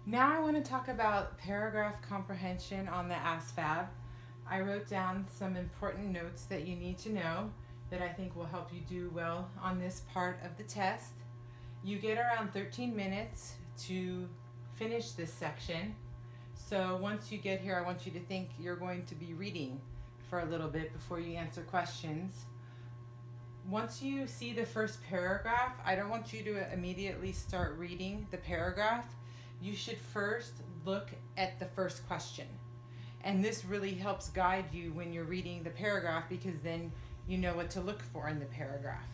Now I want to talk about paragraph comprehension on the ASVAB. I wrote down some important notes that you need to know that I think will help you do well on this part of the test. You get around 13 minutes to finish this section. So once you get here, I want you to think you're going to be reading for a little bit before you answer questions. Once you see the first paragraph, I don't want you to immediately start reading the paragraph. You should first look at the first question. And this really helps guide you when you're reading the paragraph, because then you know what to look for in the paragraph.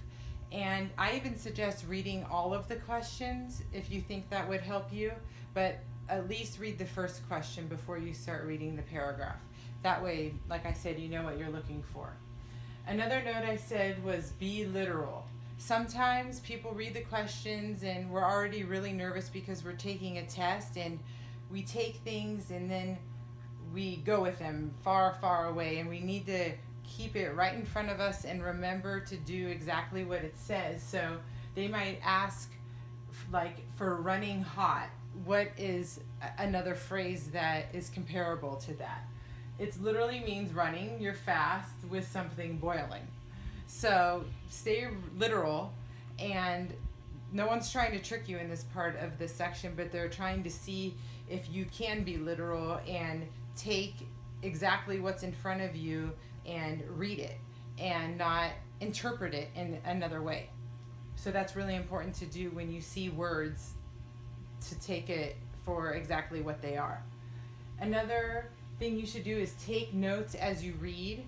And I even suggest reading all of the questions if you think that would help you, but at least read the first question before you start reading the paragraph. That way, like I said, you know what you're looking for. Another note I said was be literal. Sometimes people read the questions and we're already really nervous because we're taking a test, and we take things and then we go with them far, far away, and we need to keep it right in front of us and remember to do exactly what it says. So they might ask, like, for running hot, what is another phrase that is comparable to that? It literally means running your fast with something boiling. So stay literal, and no one's trying to trick you in this part of the section, but they're trying to see if you can be literal and take exactly what's in front of you and read it and not interpret it in another way. So that's really important to do when you see words, to take it for exactly what they are. Another thing you should do is take notes as you read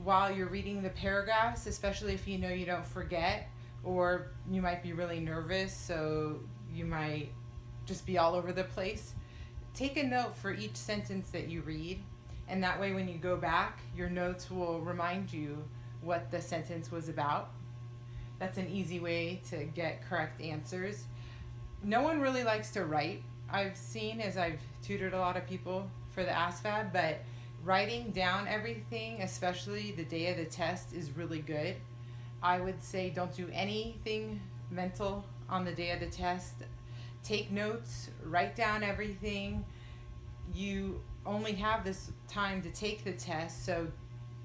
while you're reading the paragraphs, especially if you know you don't forget, or you might be really nervous, so you might just be all over the place. Take a note for each sentence that you read, and that way when you go back, your notes will remind you what the sentence was about. That's an easy way to get correct answers. No one really likes to write, I've seen, as I've tutored a lot of people for the ASVAB, but writing down everything, especially the day of the test, is really good. I would say don't do anything mental on the day of the test. Take notes, write down everything. You only have this time to take the test, so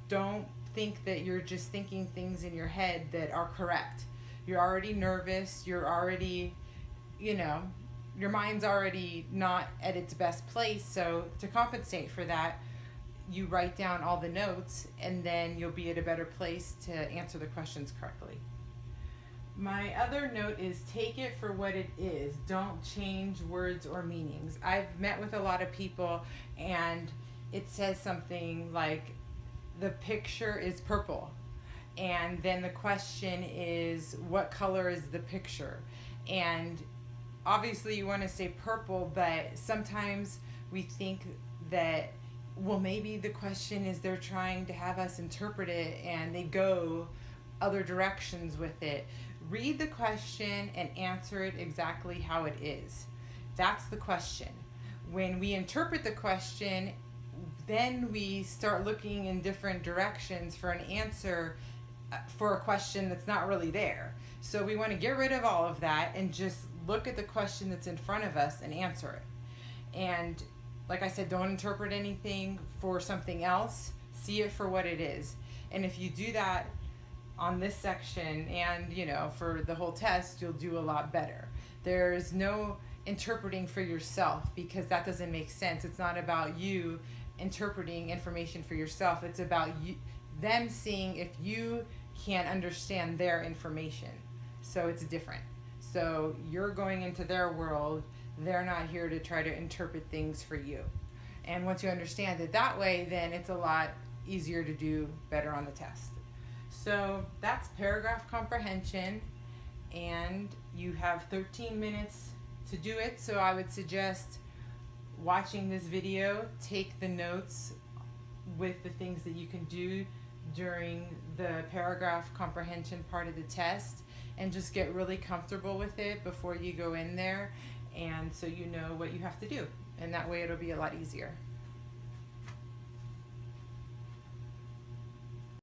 don't think that you're just thinking things in your head that are correct. You're already nervous, you're already, your mind's already not at its best place, so to compensate for that, you write down all the notes, and then you'll be at a better place to answer the questions correctly. My other note is take it for what it is. Don't change words or meanings. I've met with a lot of people and it says something like the picture is purple, and then the question is what color is the picture? And obviously you want to say purple, but sometimes we think that, well, maybe the question is they're trying to have us interpret it and they go other directions with it. Read the question and answer it exactly how it is. That's the question. When we interpret the question, then we start looking in different directions for an answer for a question that's not really there. So we want to get rid of all of that and just look at the question that's in front of us and answer it. And like I said, don't interpret anything for something else. See it for what it is. And if you do that on this section and, for the whole test, you'll do a lot better. There's no interpreting for yourself, because that doesn't make sense. It's not about you interpreting information for yourself. It's about them seeing if you can understand their information. So it's different. So you're going into their world. They're not here to try to interpret things for you. And once you understand it that way, then it's a lot easier to do better on the test. So that's paragraph comprehension, and you have 13 minutes to do it. So I would suggest watching this video, take the notes with the things that you can do during the paragraph comprehension part of the test, and just get really comfortable with it before you go in there, and so you know what you have to do, and that way it'll be a lot easier.